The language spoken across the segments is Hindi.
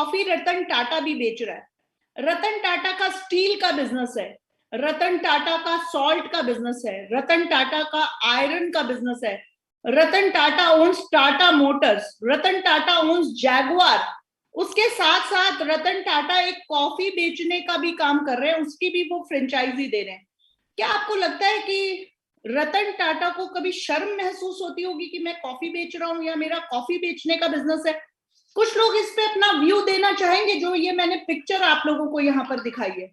कॉफी रतन टाटा भी बेच रहा है। रतन टाटा का स्टील का बिजनेस है, रतन टाटा का सॉल्ट का बिजनेस है, रतन टाटा का आयरन का बिजनेस है, Ratan Tata ons Tata Motors, Ratan Tata ons Jaguar. उसके साथ साथ रतन टाटा एक कॉफी बेचने का भी काम कर रहे हैं, उसकी भी वो फ्रेंचाइजी दे रहे हैं। क्या आपको लगता है कि रतन टाटा को कभी शर्म महसूस होती होगी कि मैं कॉफी बेच रहा हूं या मेरा कॉफी बेचने का बिजनेस है? कुछ लोग इस पे अपना व्यू देना चाहेंगे, जो ये मैंने पिक्चर आप लोगों को यहाँ पर दिखाई है।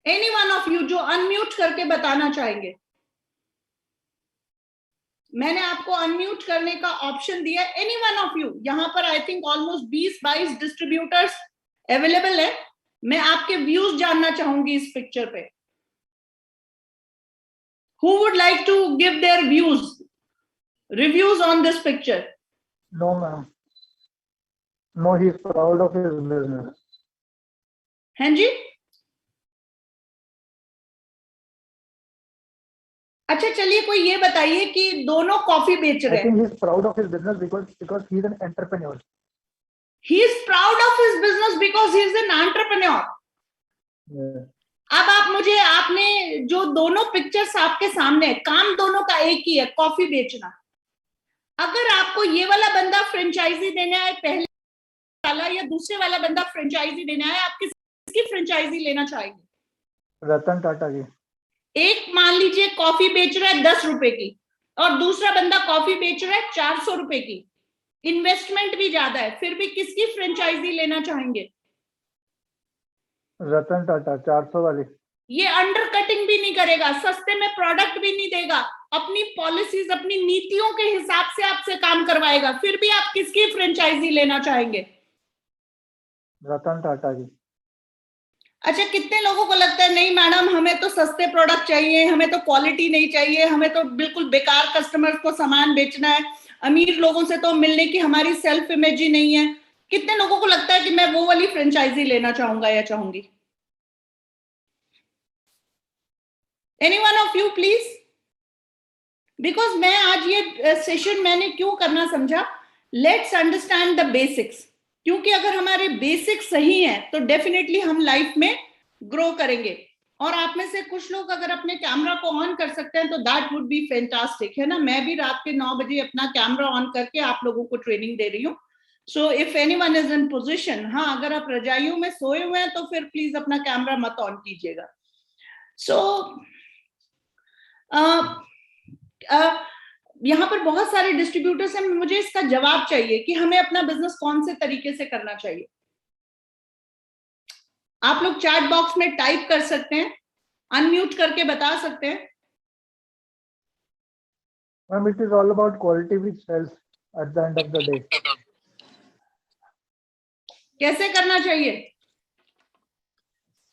एनी वन ऑफ यू जो अनम्यूट करके बताना चाहेंगे? मैंने आपको अनम्यूट करने का ऑप्शन दिया। एनी वन ऑफ यू, यहाँ पर I think almost 20-22 distributors available है। मैं आपके व्यूज जानना चाहूंगी इस पिक्चर पे। Who would like to give their reviews on this picture? No, ma'am. No, he is proud of his business. हाँ जी, अच्छा चलिए कोई ये बताइए कि दोनों कॉफी बेच रहे हैं। I think he is proud of his business because he is an entrepreneur. He is proud of his business because he is an entrepreneur. Yeah. अब आप मुझे, आपने जो दोनों पिक्चर्स आपके सामने है, काम दोनों का एक ही है, कॉफी बेचना। अगर आपको ये वाला बंदा फ्रेंचाइजी देना है, पहले वाला या दूसरे वाला बंदा फ्रेंचाइजी देना है, आप किसकी फ्रेंचाइजी लेना चाहेंगे? रतन टाटा की। एक मान लीजिए कॉफी बेच रहा है 10 रुपए की और दूसरा बंदा कॉफी बेच रहा है 400 रुपए की, इन्वेस्टमेंट भी ज्यादा है, फिर भी किसकी फ्रेंचाइजी लेना चाहेंगे? रतन टाटा 400 वाली। ये अंडर कटिंग भी नहीं करेगा, सस्ते में प्रोडक्ट भी नहीं देगा, अपनी पॉलिसीज अपनी नीतियों के हिसाब से आपसे काम करवाएगा, फिर भी आप किसकी फ्रेंचाइजी लेना चाहेंगे? रतन टाटा की। अच्छा, कितने लोगों को लगता है नहीं मैडम हमें तो सस्ते प्रोडक्ट चाहिए, हमें तो क्वालिटी नहीं चाहिए, हमें तो बिल्कुल बेकार कस्टमर्स को सामान बेचना है, अमीर लोगों से तो मिलने की हमारी सेल्फ इमेज ही नहीं है। कितने लोगों को लगता है कि मैं वो वाली फ्रेंचाइजी लेना चाहूंगा या चाहूंगी? Any one of you please. Because मैं आज ये सेशन मैंने क्यों करना समझा, लेट्स अंडरस्टैंड द बेसिक्स, क्योंकि अगर हमारे बेसिक्स सही हैं तो डेफिनेटली हम लाइफ में ग्रो करेंगे। और आप में से कुछ लोग अगर अपने कैमरा को ऑन कर सकते हैं तो दैट वुड बी फैंटास्टिक, है ना? मैं भी रात के 9 बजे अपना कैमरा ऑन करके आप लोगों को ट्रेनिंग दे रही हूँ। So if anyone is in position, हाँ अगर आप रजाइयों में सोए हुए हैं तो फिर प्लीज अपना कैमरा मत ऑन कीजिएगा। सो यहाँ पर बहुत सारे डिस्ट्रीब्यूटर्स हैं, मुझे इसका जवाब चाहिए कि हमें अपना बिजनेस कौन से तरीके से करना चाहिए। आप लोग चैट बॉक्स में टाइप कर सकते हैं, अनम्यूट करके बता सकते हैं। Ma'am, it is all about quality which sells at the end of the day. कैसे करना चाहिए?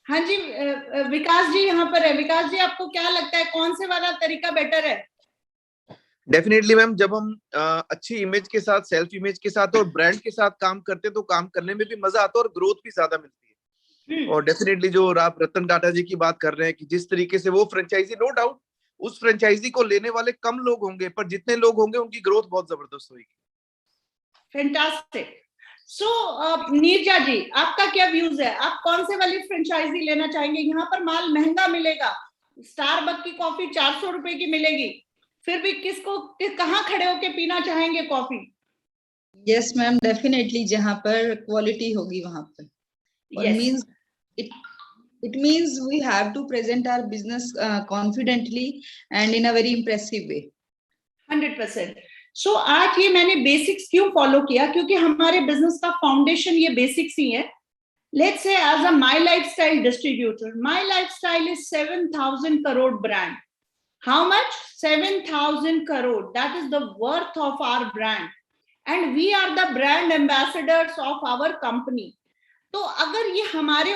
हाँ जी, विकास जी यहाँ पर है। विकास जी, आपको क्या लगता है कौन से वाला तरीका बेटर है? डेफिनेटली मैम, जब हम अच्छी इमेज के साथ, सेल्फ इमेज के साथ और ब्रांड के साथ काम करते हैं तो काम करने में भी मजा आता है और ग्रोथ भी ज्यादा मिलती है। और डेफिनेटली जो आप रतन टाटा जी की बात कर रहे हैं कि जिस तरीके से वो फ्रेंचाइजी, नो डाउट उस फ्रेंचाइजी को लेने वाले कम लोग होंगे, पर जितने लोग होंगे उनकी ग्रोथ बहुत जबरदस्त होगी। फैंटास्टिक। सो नीरजा जी, आपका क्या व्यूज है? आप कौन से वाली फ्रेंचाइजी लेना चाहेंगे? यहाँ पर माल महंगा मिलेगा, स्टारबक की कॉफी 400 रुपए की मिलेगी, फिर भी कहाँ खड़े होके पीना चाहेंगे कॉफी? यस मैम, डेफिनेटली जहाँ पर क्वालिटी होगी वहां पर। Yes. It means we have to present our business confidently and in a very impressive way. 100%. So आज ये मैंने बेसिक्स क्यों फॉलो किया, क्योंकि हमारे बिजनेस का फाउंडेशन ये बेसिक्स ही है। Let's say as a My Lifestyle distributor, My Lifestyle is 7,000 crore brand. How much? 7,000 crore. That is the worth of our brand. And we are the brand ambassadors of our company. तो अगर ये हमारे,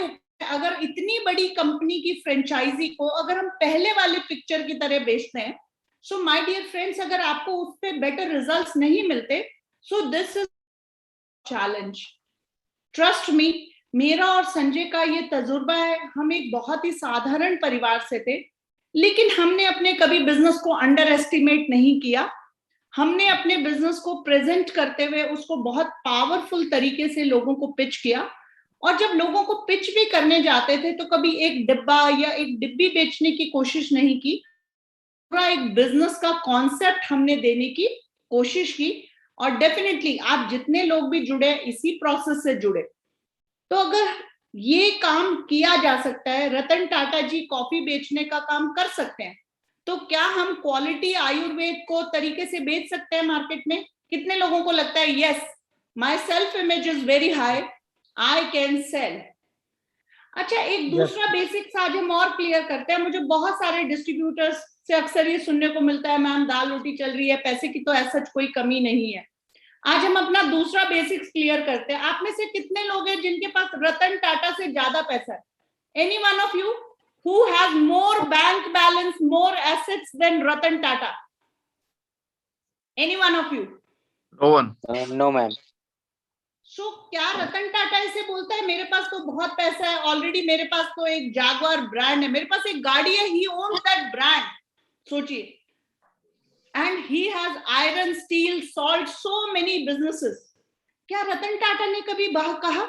अगर इतनी बड़ी कंपनी की फ्रेंचाइजी को अगर हम पहले वाले पिक्चर की तरह बेचते हैं, सो माय डियर फ्रेंड्स, अगर आपको उस पे बेटर रिजल्ट्स नहीं मिलते, so this is challenge. Trust me, मेरा और संजय का ये तजुर्बा है। हम एक बहुत ही साधारण परिवार से थे, लेकिन हमने अपने कभी बिजनेस को अंडर एस्टिमेट नहीं किया। हमने अपने बिजनेस को प्रेजेंट करते हुए उसको बहुत पावरफुल तरीके से लोगों को पिच किया, और जब लोगों को पिच भी करने जाते थे तो कभी एक डिब्बा या एक डिब्बी बेचने की कोशिश नहीं की, पूरा एक बिजनेस का कॉन्सेप्ट हमने देने की कोशिश की। और डेफिनेटली आप जितने लोग भी जुड़े इसी प्रोसेस से जुड़े, तो अगर ये काम किया जा सकता है, रतन टाटा जी कॉफी बेचने का काम कर सकते हैं, तो क्या हम क्वालिटी आयुर्वेद को तरीके से बेच सकते हैं मार्केट में? कितने लोगों को लगता है yes, my self image is very high, I can sell? अच्छा, एक दूसरा बेसिक्स आज हम और क्लियर करते हैं। मुझे बहुत सारे डिस्ट्रीब्यूटर्स से अक्सर ये सुनने को मिलता है, मैम दाल रोटी चल रही है, पैसे की तो ऐसा कोई कमी नहीं है। आज हम अपना दूसरा बेसिक्स क्लियर करते हैं। आप में से कितने लोग हैं जिनके पास रतन टाटा से ज्यादा पैसा है? Any one of you who has more bank balance, more assets than Ratan Tata? Any one of you? No one. No ma'am. So क्या रतन टाटा ऐसे बोलता है मेरे पास तो बहुत पैसा है, ऑलरेडी मेरे पास तो एक जागवार ब्रांड है, मेरे पास एक गाड़ी है, ही ओन्स दैट ब्रांड? सोचिए, and he has iron, steel, salt, so many businesses. क्या रतन टाटा ने कभी कहा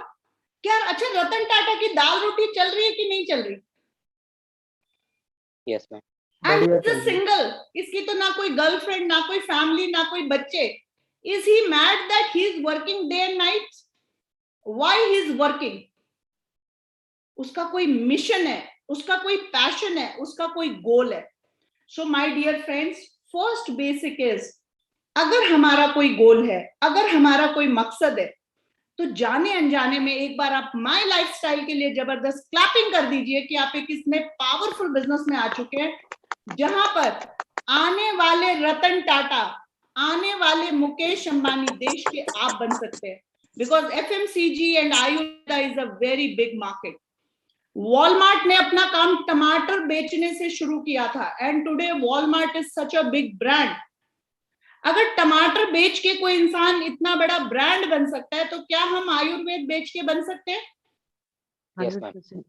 क्या अच्छा रतन टाटा की दाल रोटी चल रही है कि नहीं चल रही? Yes ma'am. And is single, इसकी तो ना कोई गर्लफ्रेंड, ना कोई फैमिली, ना कोई बच्चे। Is he mad that he is working day and night? Why he is working? उसका कोई मिशन है, उसका कोई पैशन है, उसका कोई गोल है। So my dear friends, first basic is, अगर हमारा कोई गोल है, अगर हमारा कोई मकसद है, तो जाने अनजाने में एक बार आप माय लाइफस्टाइल के लिए जबरदस्त क्लैपिंग कर दीजिए कि आप एक इसमें पावरफुल बिजनेस में आ चुके हैं, जहां पर आने वाले रतन टाटा, आने वाले मुकेश अंबानी देश के आप बन सकते हैं। Because FMCG and Ayurveda is a very big market. Walmart ने अपना काम टमाटर बेचने से शुरू किया था, and today Walmart is such a big brand. अगर टमाटर बेच के कोई इंसान इतना बड़ा ब्रांड बन सकता है, तो क्या हम आयुर्वेद बेच के बन सकते हैं? Yes ma'am.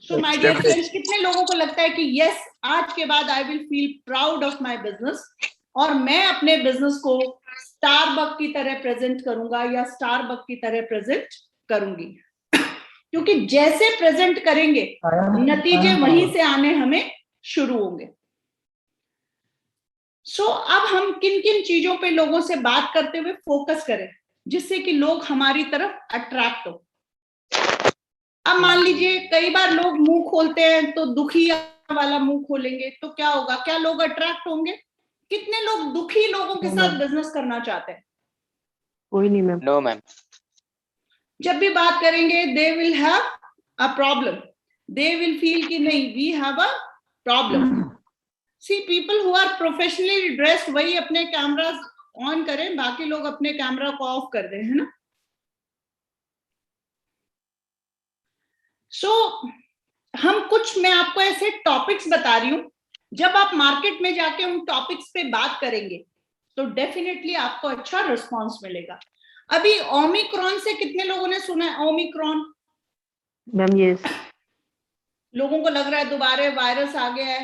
So my dear friends, कितने लोगों को लगता है कि यस, आज के बाद I will feel proud of my business, और मैं अपने बिजनेस को स्टारबक की तरह प्रेजेंट करूंगा या स्टारबक की तरह प्रेजेंट करूंगी? क्योंकि जैसे प्रेजेंट करेंगे नतीजे वहीं से आने हमें शुरू होंगे। सो अब हम किन किन चीजों पे लोगों से बात करते हुए फोकस करें जिससे कि लोग हमारी तरफ अट्रैक्ट हो? अब मान लीजिए कई बार लोग मुंह खोलते हैं तो दुखी वाला मुंह खोलेंगे, तो क्या होगा? क्या लोग अट्रैक्ट होंगे? कितने लोग दुखी लोगों के साथ बिजनेस करना चाहते हैं? कोई नहीं मैम। No ma'am. जब भी बात करेंगे they will have a problem, they will feel कि नहीं we have a problem. See people who are professionally dressed वही अपने कैमरा ऑन करें, बाकी लोग अपने कैमरा को ऑफ कर दें, है ना? सो हम कुछ, मैं आपको ऐसे टॉपिक्स बता रही हूं, जब आप मार्केट में जाके उन टॉपिक्स पे बात करेंगे तो डेफिनेटली आपको अच्छा रिस्पॉन्स मिलेगा। अभी ओमिक्रॉन से कितने लोगों ने सुना है? Omicron ma'am yes. लोगों को लग रहा है दोबारा वायरस आ गया है,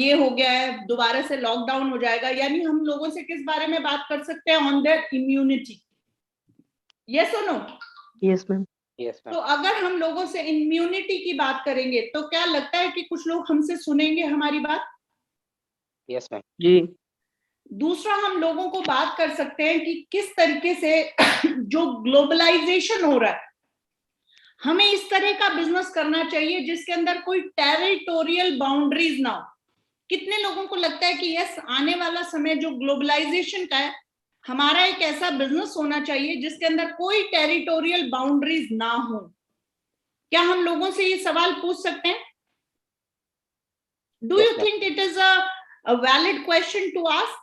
ये हो गया है, दोबारा से लॉकडाउन हो जाएगा। यानी हम लोगों से किस बारे में बात कर सकते हैं? On their immunity. यस और no? Yes ma'am. Yes ma'am. तो अगर हम लोगों से इम्यूनिटी की बात करेंगे तो क्या लगता है कि कुछ लोग हमसे सुनेंगे हमारी बात? Yes ma'am. जी। दूसरा, हम लोगों को बात कर सकते हैं कि किस तरीके से जो ग्लोबलाइजेशन हो रहा है, हमें इस तरह का बिजनेस करना चाहिए जिसके अंदर कोई टेरिटोरियल बाउंड्रीज ना हो। कितने लोगों को लगता है कि यस, आने वाला समय जो ग्लोबलाइजेशन का है, हमारा एक ऐसा बिजनेस होना चाहिए जिसके अंदर कोई टेरिटोरियल बाउंड्रीज ना हो? क्या हम लोगों से ये सवाल पूछ सकते हैं? Do you think it is a valid question to ask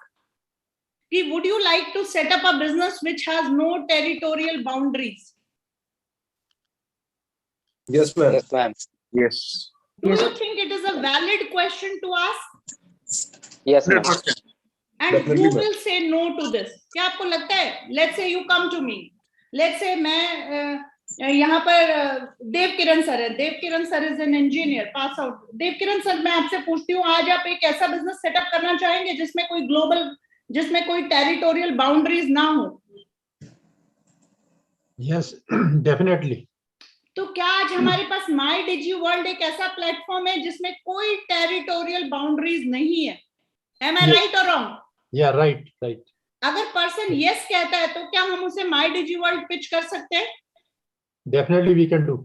कि would you like to set up a business which has no territorial boundaries? Yes, ma'am. Yes ma'am. Yes. Do Yes. you think it is a valid question to ask? Yes ma'am. 100%. And Definitely, who ma'am. will say no to this? क्या आपको लगता है? Let's say you come to me. Let's say मैं यहाँ पर देव किरण सर है, Dev Kiran sir is an engineer pass out. Dev Kiran sir, मैं आपसे पूछती हूँ, आज आप एक ऐसा बिजनेस सेटअप करना चाहेंगे जिसमें कोई ग्लोबल जिसमें कोई टेरिटोरियल बाउंड्रीज ना हो? Yes, definitely. तो क्या आज हमारे पास माई डिजी वर्ल्ड एक ऐसा प्लेटफॉर्म है जिसमें कोई टेरिटोरियल बाउंड्रीज नहीं है? एम आई Yes. राइट और रॉन्ग? Yeah, right, right. अगर पर्सन यस कहता है तो क्या हम उसे माई डिजी वर्ल्ड पिच कर सकते हैं? Definitely we can do.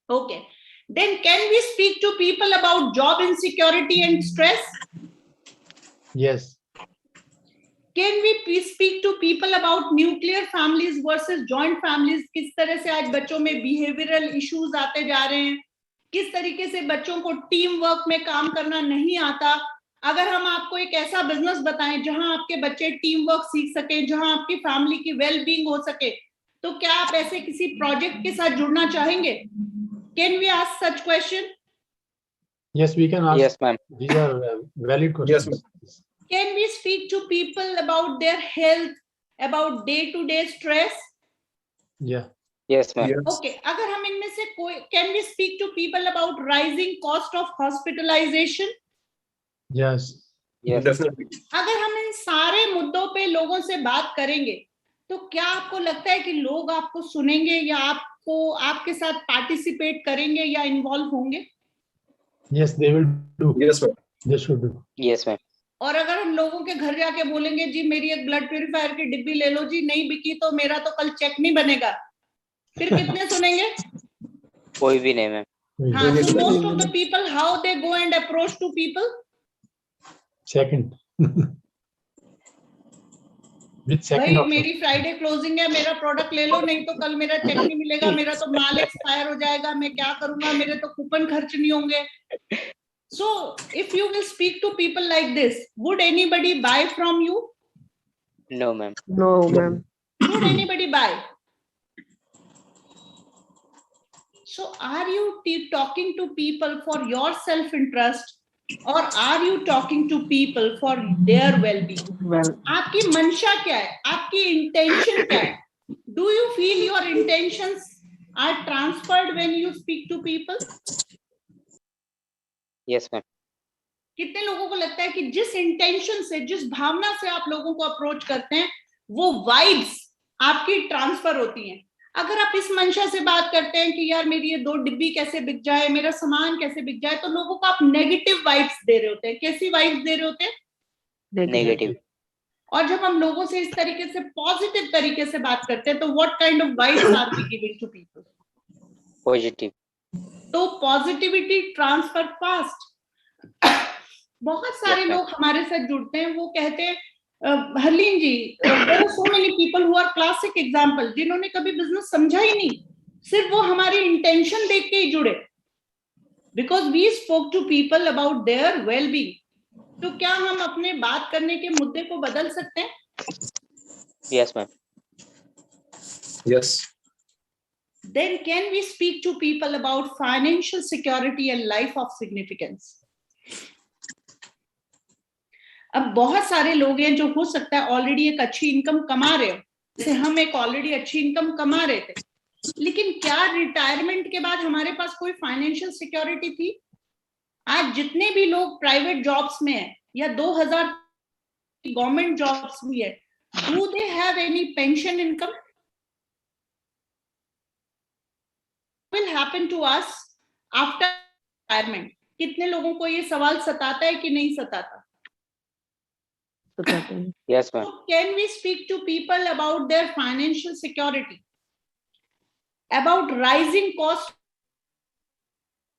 Okay. Then can we speak to people about job insecurity and stress? Yes. Can we speak to people about nuclear families versus joint families? किस तरह से आज बच्चों में behavioral issues आते जा रहे हैं, किस तरीके से बच्चों को टीम वर्क में काम करना नहीं आता. अगर हम आपको एक ऐसा बिजनेस बताएं जहां आपके बच्चे टीम वर्क सीख सके, जहां आपकी फैमिली की वेल बीइंग हो सके, तो क्या आप ऐसे किसी प्रोजेक्ट के साथ जुड़ना चाहेंगे? Can we ask such question? Yes, we can ask. Yes, ma'am. These are valid questions. Yes, Can we speak to people about their health, about day-to-day stress? Yeah. Yes, ma'am. yes. Okay, अगर हम इनमें से कोई, can we speak to people about rising cost of hospitalization? Yes. Yes. Definitely. अगर हम इन सारे मुद्दों पे लोगों से बात करेंगे, तो क्या आपको लगता है कि लोग आपको सुनेंगे या आपको आपके साथ पार्टिसिपेट करेंगे या इन्वॉल्व होंगे? Yes, they will do. Yes, ma'am. They should do. Yes, ma'am. और अगर हम लोगों के घर जाके बोलेंगे जी मेरी एक ब्लड प्यूरिफायर की डिब्बी ले लो जी, नहीं बिकी तो मेरा तो कल चेक नहीं बनेगा, फिर कितने सुनेंगे? कोई भी नहीं, मैम. हाँ, so most of the people, how they go and approach to people? Second. With भाई second option. मेरी फ्राइडे क्लोजिंग है, मेरा प्रोडक्ट ले लो, नहीं तो कल मेरा चेक नहीं मिलेगा, मेरा तो माल एक्सपायर हो जाएगा, मैं क्या करूंगा, मेरे तो कूपन खर्च नहीं होंगे. So if you will speak to people like this, would anybody buy from you? No, ma'am. No, ma'am. Would anybody buy? So are you talking to people for your self-interest, or are you talking to people for their well-being? Well, आपकी मंशा क्या है, आपकी इंटेंशन क्या है? Do you feel your intentions are transferred when you speak to people? Yes, ma'am. कितने लोगों को लगता है कि जिस इंटेंशन से, जिस भावना से आप लोगों को अप्रोच करते हैं, वो वाइब्स आपकी ट्रांसफर होती हैं? अगर आप इस मंशा से बात करते हैं कि यार मेरी ये 2 डिब्बी कैसे बिक जाए, मेरा सामान कैसे बिक जाए, तो लोगों को आप नेगेटिव वाइब्स दे रहे होते हैं. कैसी वाइब्स दे रहे होते हैं? Negative. और जब हम लोगों से इस तरीके से पॉजिटिव तरीके से बात करते हैं, तो what kind of vibes are we giving to people? Positive. तो पॉजिटिविटी ट्रांसफर फास्ट. बहुत सारे Yes, ma'am. लोग हमारे साथ जुड़ते हैं, वो कहते हैं Harleen ji, there are so many people who are classic example, जिन्होंने कभी बिजनेस समझा ही नहीं, सिर्फ वो हमारी इंटेंशन देख के ही जुड़े, because we spoke to people about their well being. तो क्या हम अपने बात करने के मुद्दे को बदल सकते हैं? Yes, ma'am. Yes. Then can we speak to people about financial security and life of significance? अब बहुत सारे लोग हैं जो हो सकता है ऑलरेडी एक अच्छी इनकम कमा रहे हो, जैसे हम एक ऑलरेडी अच्छी इनकम कमा रहे थे, लेकिन क्या रिटायरमेंट के बाद हमारे पास कोई फाइनेंशियल सिक्योरिटी थी? आज जितने भी लोग प्राइवेट जॉब्स में है या 2000 गवर्नमेंट जॉब्स भी है, do they have any pension income? will happen to us after retirement? कितने लोगों को ये सवाल सताता है कि नहीं सताता? Yes, ma'am. So can we speak to people about their financial security, about rising cost?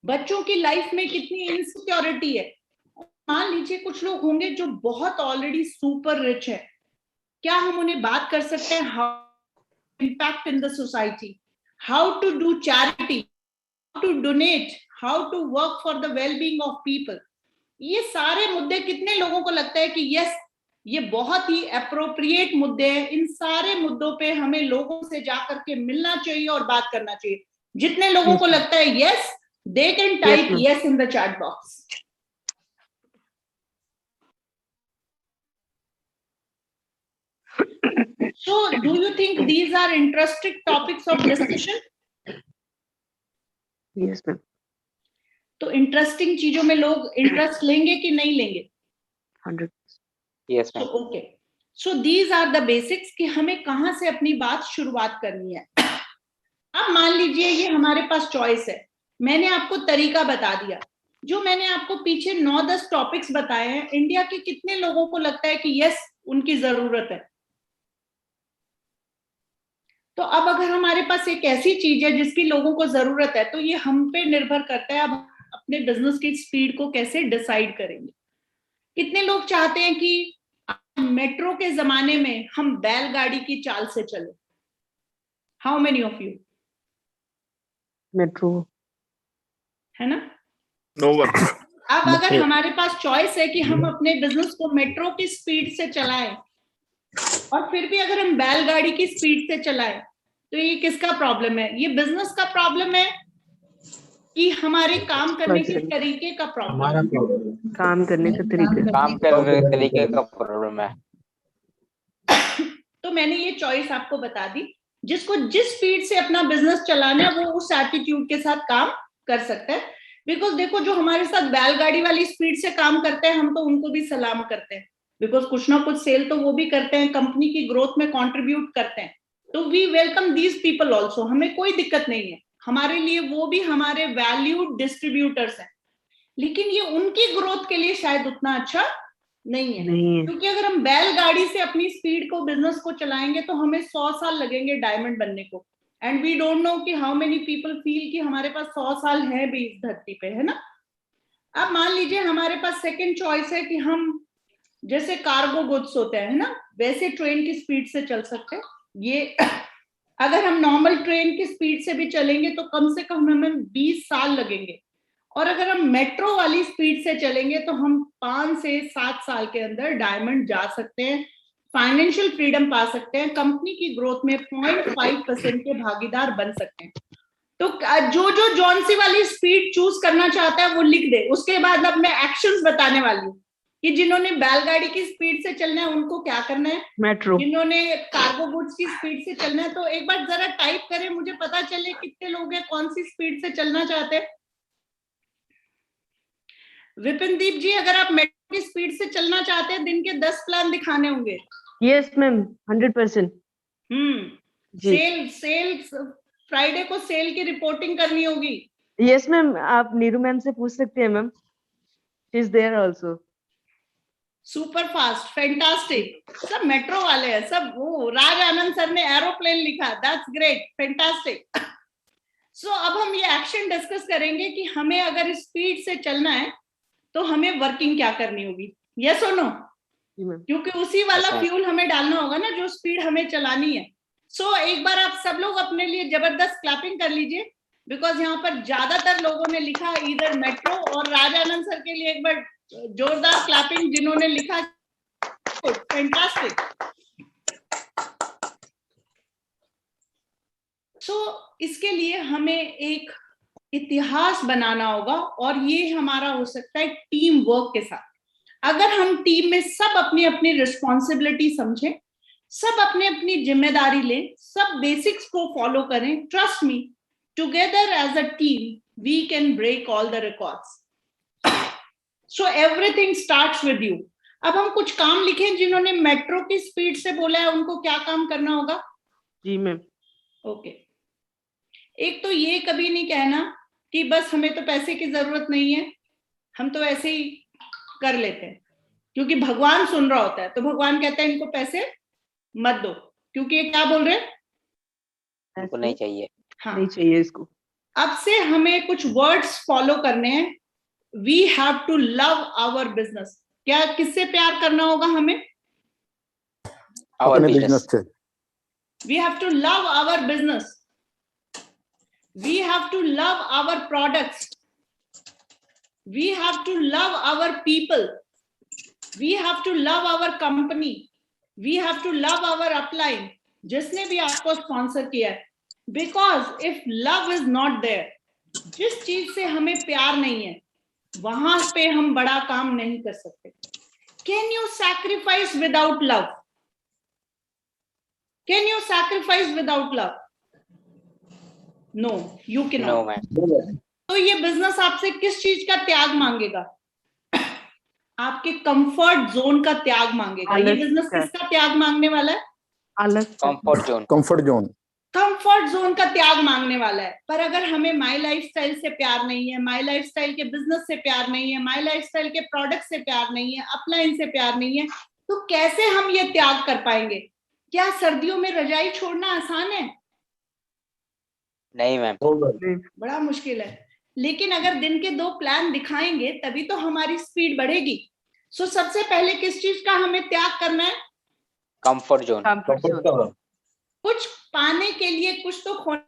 बच्चों की लाइफ में कितनी इनसिक्योरिटी है. मान लीजिए कुछ लोग होंगे जो बहुत ऑलरेडी सुपर रिच है, क्या हम उन्हें बात कर सकते हैं how impact in the society, how to do charity, how to donate, how to work for the well-being of people? ये सारे मुद्दे कितने लोगों को लगता है कि यस ये बहुत ही अप्रोप्रिएट मुद्दे हैं, इन सारे मुद्दों पे हमें लोगों से जाकर के मिलना चाहिए और बात करना चाहिए? जितने लोगों को लगता है yes, they can type yes in the chat box. So do you think these are interesting topics of discussion? yes, ma'am. तो इंटरेस्टिंग चीजों में लोग इंटरेस्ट लेंगे कि नहीं लेंगे? 100. Yes, So ma'am. okay, so these are the basics कि हमें कहां से अपनी बात शुरुआत करनी है. अब मान लीजिए ये हमारे पास चॉइस है, मैंने आपको तरीका बता दिया, जो मैंने आपको पीछे 9-10 टॉपिक्स बताए हैं, इंडिया के कितने लोगों को लगता है कि यस उनकी जरूरत है? तो अब अगर हमारे पास एक ऐसी चीज है जिसकी लोगों को जरूरत है, तो ये हम पे निर्भर करता है अब अपने बिजनेस की स्पीड को कैसे डिसाइड करेंगे. कितने लोग चाहते हैं कि मेट्रो के जमाने में हम बैलगाड़ी की चाल से चले? How many of you? Metro. है ना? No one. अब अगर हमारे पास चॉइस है कि हम अपने बिजनेस को मेट्रो की स्पीड से चलाएं और फिर भी अगर हम बैलगाड़ी की स्पीड से चलाएं, तो ये किसका प्रॉब्लम है? ये बिजनेस का प्रॉब्लम है कि हमारे काम करने के तरीके का प्रॉब्लम है? काम करने का तरीका. काम करने के तरीके का प्रॉब्लम है. तो मैंने ये चॉइस आपको बता दी, जिसको जिस स्पीड से अपना बिजनेस चलाना है वो उस एटीट्यूड के साथ काम कर सकता है. बिकॉज देखो, जो हमारे साथ बैलगाड़ी वाली स्पीड से काम करते हैं, हम तो उनको भी सलाम करते हैं, बिकॉज कुछ ना कुछ सेल तो वो भी करते हैं, कंपनी की ग्रोथ में कंट्रीब्यूट करते हैं. तो we welcome these people also, हमें कोई दिक्कत नहीं है, हमारे लिए वो भी हमारे वैल्यूड डिस्ट्रीब्यूटर्स हैं. लेकिन ये उनकी ग्रोथ के लिए शायद उतना अच्छा नहीं है, क्योंकि अगर हम बैलगाड़ी से अपनी स्पीड को, बिजनेस को चलाएंगे तो हमें 100 साल लगेंगे डायमंड बनने को. एंड वी डोंट नो कि हाउ मेनी पीपल फील कि हमारे पास 100 साल है भी इस धरती पे, है ना? अब मान लीजिए हमारे पास सेकंड चॉइस है कि हम जैसे कार्गो गुड्स होते हैं ना, वैसे ट्रेन की स्पीड से चल सकते हैं. ये अगर हम नॉर्मल ट्रेन की स्पीड से भी चलेंगे तो कम से कम हमें 20 साल लगेंगे, और अगर हम मेट्रो वाली स्पीड से चलेंगे तो हम 5 से 7 साल के अंदर डायमंड जा सकते हैं, फाइनेंशियल फ्रीडम पा सकते हैं, कंपनी की ग्रोथ में 0.5% के भागीदार बन सकते हैं. तो जो जो जॉन सी वाली स्पीड चूज करना चाहता है वो लिख दे. उसके बाद अब मैं एक्शंस बताने वाली हूँ कि जिन्होंने बैलगाड़ी की स्पीड से चलना है उनको क्या करना है, मेट्रो. जिन्होंने कार्गो गुड्स की स्पीड से चलना है. तो एक बार जरा टाइप करें, मुझे पता चले कितने लोग हैं कौन सी स्पीड से चलना चाहते हैं. विपिनदीप जी, अगर आप मेट्रो की स्पीड से चलना चाहते हैं, दिन के 10 प्लान दिखाने होंगे. Yes ma'am, 100%. सेल फ्राइडे को सेल की रिपोर्टिंग करनी होगी. यस मैम, आप नीरू मैम से पूछ सकते हैं ma'am, she is there also. Super fast, fantastic. सब मेट्रो वाले हैं सब. वो राज आनंद सर ने एरोप्लेन लिखा, दैट्स ग्रेट, फैंटास्टिक. सो अब हम ये एक्शन डिस्कस करेंगे कि हमें अगर स्पीड से चलना है तो हमें वर्किंग क्या करनी होगी. यस और नो? क्योंकि उसी वाला फ्यूल हमें डालना होगा ना जो स्पीड हमें चलानी है. सो एक बार आप सब लोग अपने लिए जबरदस्त क्लैपिंग कर लीजिए, बिकॉज यहाँ पर ज्यादातर लोगों ने लिखा इधर मेट्रो. और राज आनंद सर के लिए एक बार जोरदार क्लैपिंग जिन्होंने लिखा फैंटास्टिक. सो इसके लिए हमें एक इतिहास बनाना होगा, और ये हमारा हो सकता है टीम वर्क के साथ. अगर हम टीम में सब अपनी अपनी रिस्पॉन्सिबिलिटी समझें, सब अपने अपनी जिम्मेदारी लें, सब बेसिक्स को फॉलो करें, trust me, together as a team we can break all the records. So everything starts with you. अब हम कुछ काम लिखें. जिन्होंने मेट्रो की स्पीड से बोला है उनको क्या काम करना होगा? जी मैम. ओके. एक तो ये कभी नहीं कहना कि बस हमें तो पैसे की जरूरत नहीं है, हम तो ऐसे ही कर लेते हैं, क्योंकि भगवान सुन रहा होता है. तो भगवान कहते हैं इनको पैसे मत दो, क्योंकि ये क्या बोल रहे हैं? उनको नहीं चाहिए. हाँ, नहीं चाहिए इसको. अब से हमें कुछ वर्ड्स फॉलो करने हैं. We have to love our business. क्या किससे प्यार करना होगा हमें? Our business. We have to love our business. We have to love our products. We have to love our people. We have to love our company. We have to love our upline. जिसने भी आपको स्पॉन्सर किया है, because if love is not there, जिस चीज से हमें प्यार नहीं है वहां पे हम बड़ा काम नहीं कर सकते. Can you sacrifice without love? Can you sacrifice without love? No, you cannot. No, man. तो ये बिजनेस आपसे किस चीज का त्याग मांगेगा? आपके कंफर्ट जोन का त्याग मांगेगा। ये बिजनेस किसका त्याग मांगने वाला है? अलग comfort zone. Comfort zone, comfort zone का त्याग मांगने वाला है। पर अगर हमें माई लाइफस्टाइल से प्यार नहीं है, माई लाइफस्टाइल के बिजनेस से प्यार नहीं है, माई लाइफस्टाइल के प्रोडक्ट से प्यार नहीं है, अपलाइन से प्यार नहीं है, तो कैसे हम ये त्याग कर पाएंगे? क्या सर्दियों में रजाई छोड़ना आसान है? नहीं मैम। बड़ा मुश्किल है। लेकिन अगर दिन के 2 प्लान दिखाएंगे तभी तो हमारी स्पीड बढ़ेगी। सो सबसे पहले किस चीज का हमें त्याग करना है? Comfort zone. कुछ पाने के लिए कुछ तो खोना।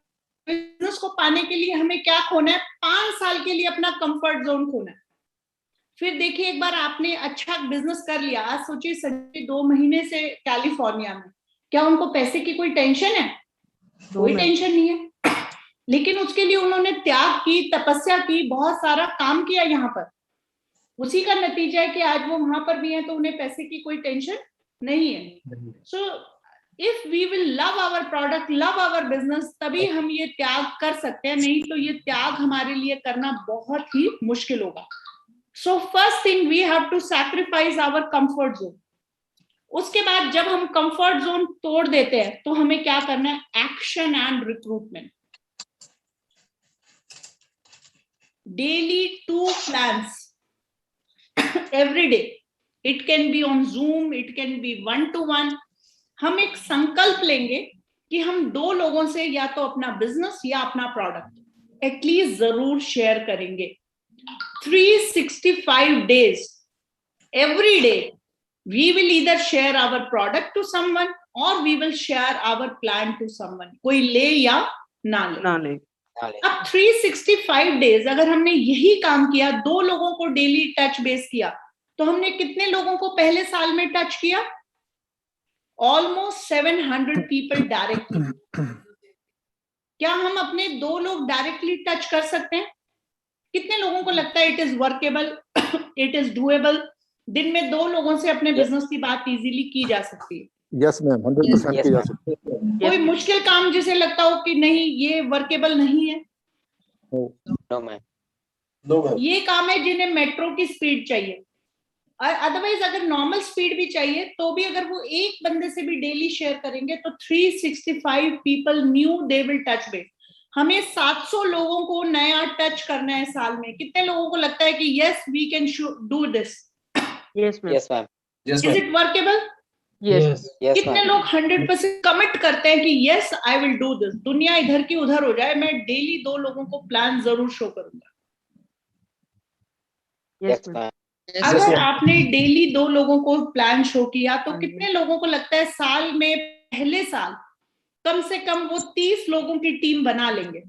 बिजनेस को पाने के लिए हमें क्या खोना है? 5 साल के लिए अपना कंफर्ट जोन खोना है। फिर देखिए, एक बार आपने अच्छा बिजनेस कर लिया, आज सोचिए संजय 2 महीने से कैलिफोर्निया में, क्या उनको पैसे की कोई टेंशन है? कोई टेंशन नहीं है। लेकिन उसके लिए उन्होंने त्याग की, तपस्या की, बहुत सारा काम किया यहाँ पर। उसी का नतीजा है कि आज वो वहां पर भी हैं, तो उन्हें पैसे की कोई टेंशन नहीं है। So if we will love our product, love our business, तभी हम ये त्याग कर सकते हैं, नहीं तो ये त्याग हमारे लिए करना बहुत ही मुश्किल होगा। So first thing, we have to sacrifice our comfort zone. उसके बाद जब हम कंफर्ट जोन तोड़ देते हैं तो हमें क्या करना है? Action and recruitment. Daily 2 plans every day. It can be on Zoom, it can be 1-to-1. हम एक संकल्प लेंगे कि हम 2 लोगों से या तो अपना बिजनेस या अपना प्रोडक्ट एटलीस्ट जरूर शेयर करेंगे। 365 days, every day we will either share our product to someone or we will share our plan to someone. कोई ले या ना ले। अब 365 डेज अगर हमने यही काम किया, 2 लोगों को डेली टच बेस किया, तो हमने कितने लोगों को पहले साल में टच किया? Almost 700 people directly. क्या हम अपने 2 लोग डायरेक्टली टच कर सकते हैं? कितने लोगों को लगता है it is workable, it is doable? दिन में 2 लोगों से अपने बिजनेस की बात इजीली की जा सकती है। यस मैम, 100% की जा सकती है। कोई मुश्किल काम जिसे लगता हो कि नहीं ये वर्केबल नहीं है? No ma'am. ये काम है जिन्हें मेट्रो की स्पीड चाहिए, और अदरवाइज अगर नॉर्मल स्पीड भी चाहिए तो भी अगर वो एक बंदे से भी डेली शेयर करेंगे तो 365 people new they will touch base. हमें 700 लोगों को नया टच करना है साल में। कितने लोगों को लगता है कि yes we can do this? Yes ma'am. Is it workable? Yes. कितने लोग 100% कमिट करते हैं कि yes I will do this? दुनिया इधर की उधर हो जाए, मैं डेली 2 लोगों को प्लान जरूर शो करूंगा। Yes ma'am. अगर आपने डेली 2 लोगों को प्लान शो किया तो कितने लोगों को लगता है साल में, पहले साल कम से कम वो 30 लोगों की टीम बना लेंगे?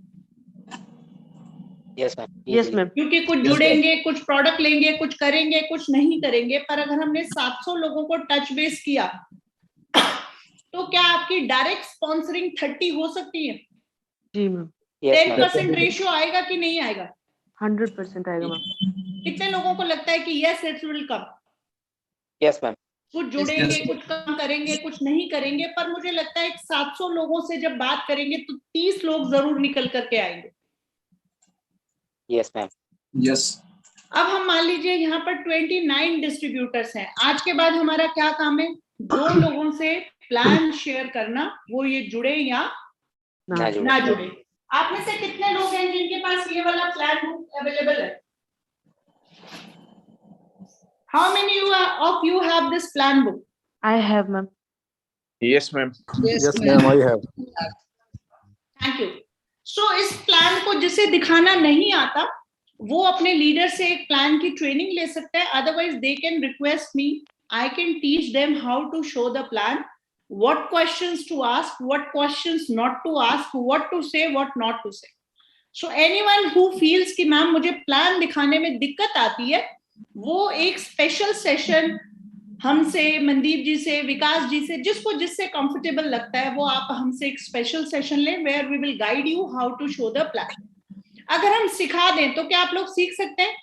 Yes ma'am. Yes ma'am. क्योंकि कुछ जुड़ेंगे, कुछ प्रोडक्ट लेंगे, कुछ करेंगे, कुछ नहीं करेंगे। पर अगर हमने 700 लोगों को टच बेस किया तो क्या आपकी डायरेक्ट स्पॉन्सरिंग 30 हो सकती है? जी मैम। 10% रेशियो आएगा कि नहीं आएगा? 100% आएगा मैम। कितने लोगों को लगता है कि yes it will come? Yes ma'am. कुछ जुड़ेंगे, कुछ काम करेंगे, कुछ नहीं करेंगे, पर मुझे लगता है 700 लोगों से जब बात करेंगे तो 30 लोग जरूर निकल करके आएंगे। Yes ma'am. यस। अब हम मान लीजिए यहाँ पर 29 डिस्ट्रीब्यूटर्स हैं। आज के बाद हमारा क्या काम है? 2 लोगों से प्लान शेयर करना, वो ये जुड़े या ना जुड़े। आप में से कितने लोग हैं जिनके पास ये वाला प्लान बुक अवेलेबल है? How many of you have this plan book? I have ma'am. Yes ma'am. Yes ma'am, I have. Thank you. So इस प्लान को जिसे दिखाना नहीं आता वो अपने लीडर से एक प्लान की ट्रेनिंग ले सकता है। Otherwise they can request me, I can teach them how to show the plan, what questions to ask, what questions not to ask, what to say, what not to say. So anyone who feels कि मैम मुझे प्लान दिखाने में दिक्कत आती है, वो एक स्पेशल सेशन हमसे, मनदीप जी से, विकास जी से, जिसको जिससे कंफर्टेबल लगता है वो आप हमसे एक स्पेशल सेशन लें where we will guide you how to show the plan. अगर हम सिखा दें तो क्या आप लोग सीख सकते हैं?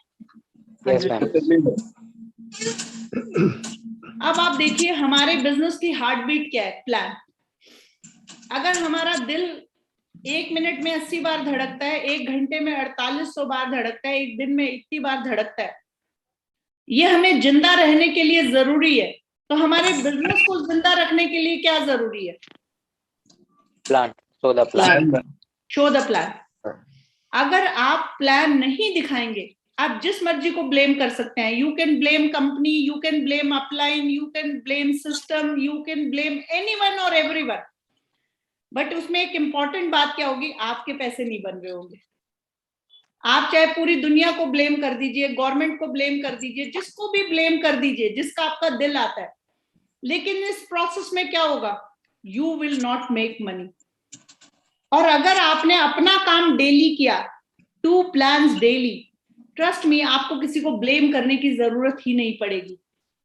Yes ma'am. अब आप देखिए हमारे बिजनेस की हार्ट बीट क्या है? प्लान। अगर हमारा दिल 1 मिनट में 80 बार धड़कता है, 1 घंटे में 4800 बार धड़कता है, 1 दिन में इतनी बार धड़कता है, ये हमें जिंदा रहने के लिए जरूरी है। तो हमारे बिजनेस को जिंदा रखने के लिए क्या जरूरी है? Plan. Show the plan. Show the plan. अगर आप प्लान नहीं दिखाएंगे, आप जिस मर्जी को ब्लेम कर सकते हैं। You can blame company, you can blame upline, you can blame system, you can blame anyone और एवरीवन, बट उसमें एक इंपॉर्टेंट बात क्या होगी? आपके पैसे नहीं बन रहे होंगे। आप चाहे पूरी दुनिया को ब्लेम कर दीजिए, गवर्नमेंट को ब्लेम कर दीजिए, जिसको भी ब्लेम कर दीजिए, जिसका आपका दिल आता है, लेकिन इस प्रोसेस में क्या होगा? You will not make money. और अगर आपने अपना काम डेली किया, 2 प्लान्स डेली, ट्रस्ट मी, आपको किसी को ब्लेम करने की जरूरत ही नहीं पड़ेगी।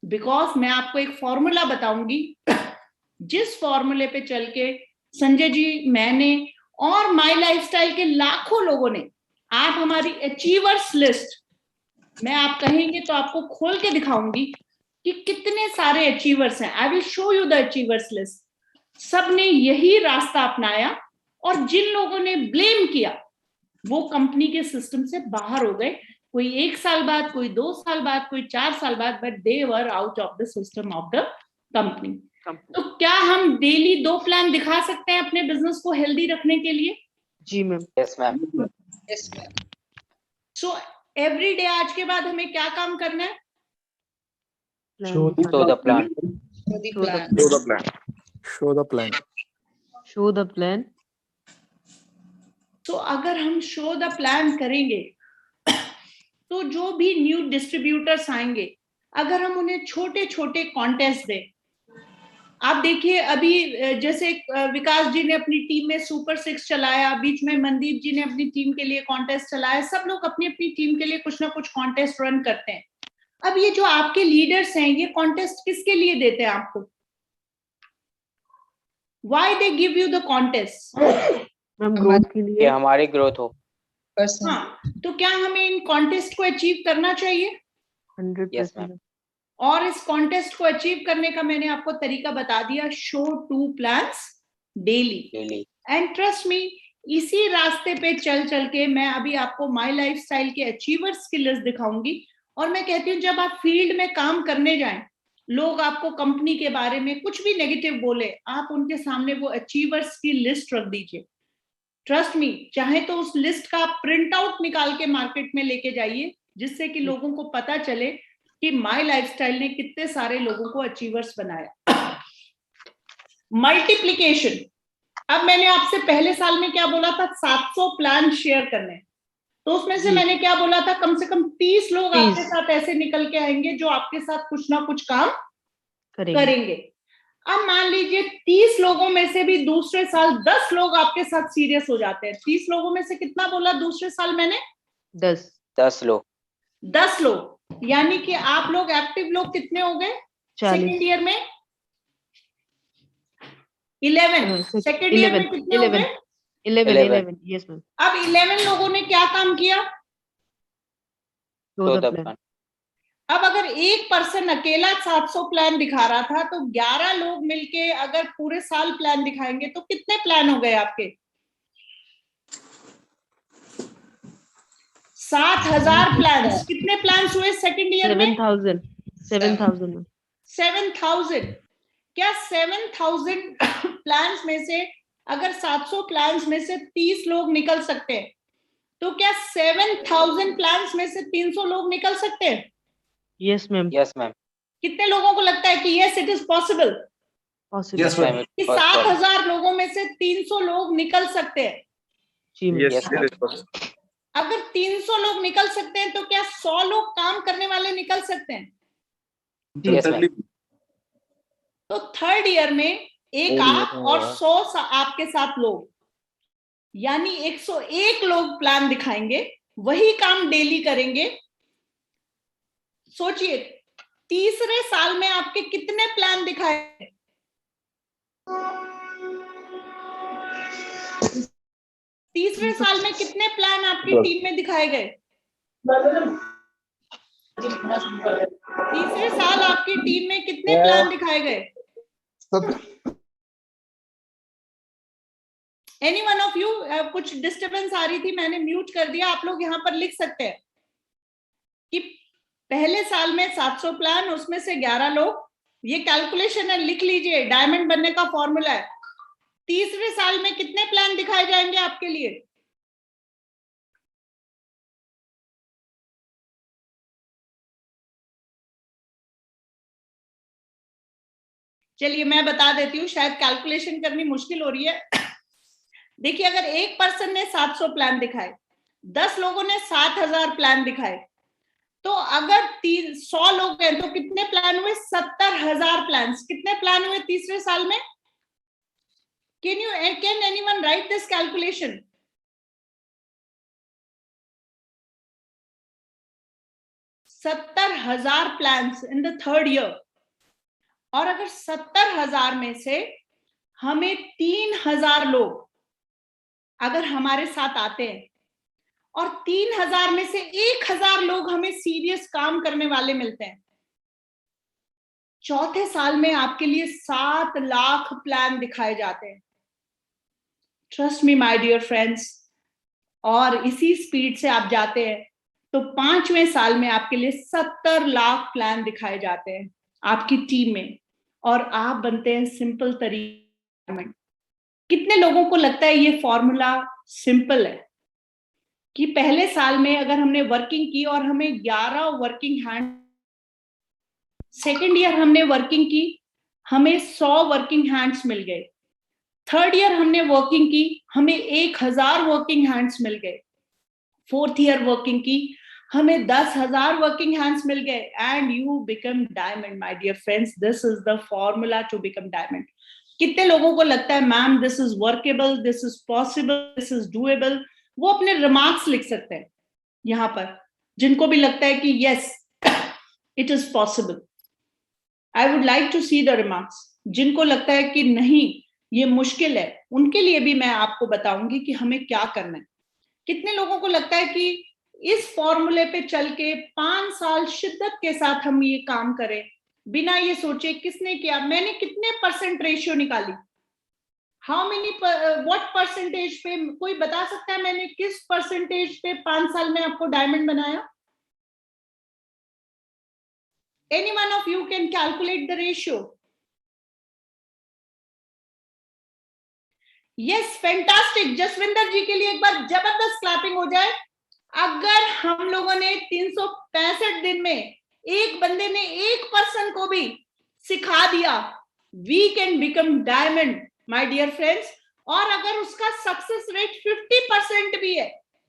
बिकॉज मैं आपको एक फॉर्मूला बताऊंगी, जिस फॉर्मूले पे चल के संजय जी, मैंने और माई लाइफस्टाइल के लाखों लोगों ने, आप हमारी अचीवर्स लिस्ट मैं आप कहेंगे तो आपको खोल के दिखाऊंगी कि कितने सारे अचीवर्स हैं। I will show you the achievers list. सबने यही रास्ता अपनाया, और जिन लोगों ने ब्लेम किया वो कंपनी के सिस्टम से बाहर हो गए। कोई 1 साल बाद, कोई 2 साल बाद, कोई 4 साल बाद, but they were out of the system of the company. तो क्या हम डेली 2 प्लान दिखा सकते हैं अपने बिजनेस को हेल्दी रखने के लिए? जी ma'am. Yes, ma'am. Yes, ma'am. So every day आज के बाद हमें क्या काम करना है? Show the plan. Show the Show the plan. Show the plan. Show the plan. Show the plan. तो अगर हम शो द प्लान करेंगे तो जो भी न्यू डिस्ट्रीब्यूटर्स आएंगे, अगर हम उन्हें छोटे छोटे कॉन्टेस्ट दें, आप देखिए अभी जैसे विकास जी ने अपनी टीम में सुपर 6 चलाया, बीच में मनदीप जी ने अपनी टीम के लिए कॉन्टेस्ट चलाया, सब लोग अपनी अपनी टीम के लिए कुछ ना कुछ कॉन्टेस्ट रन करते हैं। अब ये जो आपके लीडर्स हैं, ये कॉन्टेस्ट किसके लिए देते हैं आपको? Why they give you the contest? Ma'am growth के कि लिए। हमारी ग्रोथ हो। Person. हाँ, तो क्या हमें इन कॉन्टेस्ट को अचीव करना चाहिए? 100%। और इस कॉन्टेस्ट को अचीव करने का मैंने आपको तरीका बता दिया, show 2 plans daily. And trust me, इसी रास्ते पे चल चल के मैं अभी आपको माई लाइफस्टाइल के अचीवर्स की लिस्ट दिखाऊंगी। और मैं कहती हूँ, जब आप फील्ड में काम करने जाएं, लोग आपको कंपनी के बारे में कुछ भी नेगेटिव बोले, आप उनके सामने वो अचीवर्स की लिस्ट रख दीजिए। ट्रस्ट मी, चाहे तो उस लिस्ट का प्रिंट आउट निकाल के मार्केट में लेके जाइए, जिससे कि लोगों को पता चले कि माई लाइफस्टाइल ने कितने सारे लोगों को अचीवर्स बनाया। मल्टीप्लिकेशन। अब मैंने आपसे पहले साल में क्या बोला था? 700 प्लान शेयर करने। तो उसमें से मैंने क्या बोला था? कम से कम 30 लोग आपके साथ ऐसे निकल के आएंगे जो आपके साथ कुछ ना कुछ काम करेंगे। अब मान लीजिए 30 लोगों में से भी दूसरे साल 10 लोग आपके साथ सीरियस हो जाते हैं। 30 लोगों में से कितना बोला दूसरे साल मैंने? 10 लोग। 10 लोग, यानी कि आप लोग एक्टिव लोग कितने हो गए? सेकेंड ईयर में 11, सेकेंड ईयर में कितने हो गए? 11। Yes ma'am. अब 11 लोगों ने क्या काम किया? Show the plan. अब अगर एक पर्सन अकेला 700 प्लान दिखा रहा था, तो 11 लोग मिलके अगर पूरे साल प्लान दिखाएंगे तो कितने प्लान हो गए आपके? 7,000 प्लान। कितने प्लान हुए सेकंड ईयर में? 7,000। क्या 7,000 प्लान्स में से अगर 700 प्लान्स में से 30 लोग निकल सकते हैं, तो क्या 7,000 प्लान्स में से 300 लोग निकल सकते हैं? Yes ma'am. कितने लोगों को लगता है कि yes it is possible? Yes, ma'am. कि 7,000 लोगों में से 300 लोग निकल सकते हैं? Yes, it is possible. अगर 300 लोग निकल सकते हैं, तो क्या 100 लोग काम करने वाले निकल सकते हैं? Yes, ma'am. तो थर्ड ईयर में एक आप और 100 आपके साथ लोग, यानी 101 लोग प्लान दिखाएंगे, वही काम डेली करेंगे। सोचिए, तीसरे साल में आपके कितने प्लान दिखाए? तीसरे साल में कितने प्लान आपकी टीम में दिखाए गए? तीसरे साल आपकी टीम में कितने प्लान दिखाए गए? Any one of you? कुछ डिस्टरबेंस आ रही थी, मैंने म्यूट कर दिया। आप लोग यहाँ पर लिख सकते हैं कि पहले साल में 700 प्लान, उसमें से 11 लोग, ये कैलकुलेशन है, लिख लीजिए, डायमंड बनने का फॉर्मूला है। तीसरे साल में कितने प्लान दिखाए जाएंगे आपके लिए? चलिए मैं बता देती हूँ, शायद कैलकुलेशन करनी मुश्किल हो रही है। देखिए, अगर एक पर्सन ने 700 प्लान दिखाए, 10 लोगों ने 7000 प्लान दिखाए, तो अगर 100 लोग हैं तो कितने प्लान हुए? 70000 प्लान। कितने प्लान हुए तीसरे साल में? can anyone write this calculation? $70,000 plans in the third year. और अगर 70,000 में से हमें 3,000 लोग अगर हमारे साथ आते हैं और 3,000 में से 1,000 लोग हमें सीरियस काम करने वाले मिलते हैं, चौथे साल में आपके लिए 7 लाख प्लान दिखाए जाते हैं। Trust me my dear friends, और इसी स्पीड से आप जाते हैं तो 5वें साल में आपके लिए 70 लाख प्लान दिखाए जाते हैं आपकी टीम में, और आप बनते हैं सिंपल तरीके। कितने लोगों को लगता है ये फॉर्मूला सिंपल है कि पहले साल में अगर हमने वर्किंग की और हमें 11 वर्किंग हैंड, सेकेंड ईयर हमने वर्किंग की, हमें 100 वर्किंग हैंड्स मिल गए, थर्ड ईयर हमने वर्किंग की, हमें 1000 वर्किंग हैंड्स मिल गए, फोर्थ ईयर वर्किंग की, हमें 10,000 वर्किंग हैंड्स मिल गए, and you become diamond my dear friends. This is the formula to become diamond. कितने लोगों को लगता है ma'am this is workable, this is possible, this is doable? वो अपने रिमार्क्स लिख सकते हैं यहां पर, जिनको भी लगता है कि yes it is possible. I would like to see the remarks. जिनको लगता है कि नहीं ये मुश्किल है, उनके लिए भी मैं आपको बताऊंगी कि हमें क्या करना है। कितने लोगों को लगता है कि इस फॉर्मूले पे चल के 5 साल शिद्दत के साथ हम ये काम करें, बिना ये सोचे किसने किया, मैंने कितने परसेंट रेशियो निकाली, हाउ मेनी, व्हाट परसेंटेज पे, कोई बता सकता है मैंने किस परसेंटेज पे 5 साल में आपको डायमंड बनाया? Any one of you can calculate the ratio? Yes, fantastic. Jaswinder ji के लिए एक बार जबरदस्त क्लैपिंग हो जाए। अगर हम लोगों ने 365 दिन में एक बंदे ने 1% को भी सिखा दिया, we can become diamond my dear friends. और अगर उसका सक्सेस रेट 50% भी है,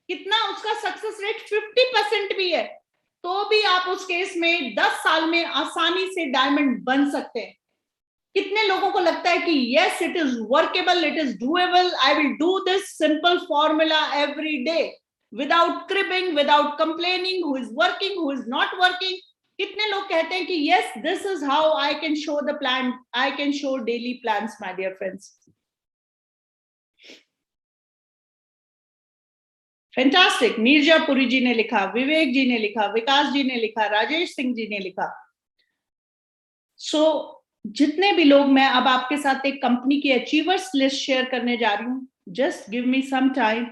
कितना उसका सक्सेस रेट 50% भी है, तो भी आप उस केस में 10 साल में आसानी से डायमंड बन सकते हैं। कितने लोगों को लगता है कि yes it is workable, it is doable, I will do this simple formula every day without cribbing, without complaining, who is working, who is not working? कितने लोग कहते हैं कि yes this is how I can show the plan, I can show daily plans my dear friends? Fantastic. Neerja Puri जी ने लिखा, विवेक जी ने लिखा, विकास जी ने लिखा, राजेश सिंह जी ने लिखा। सो जितने भी लोग, मैं अब आपके साथ एक कंपनी की अचीवर्स लिस्ट शेयर करने जा रही हूँ, just give me some time.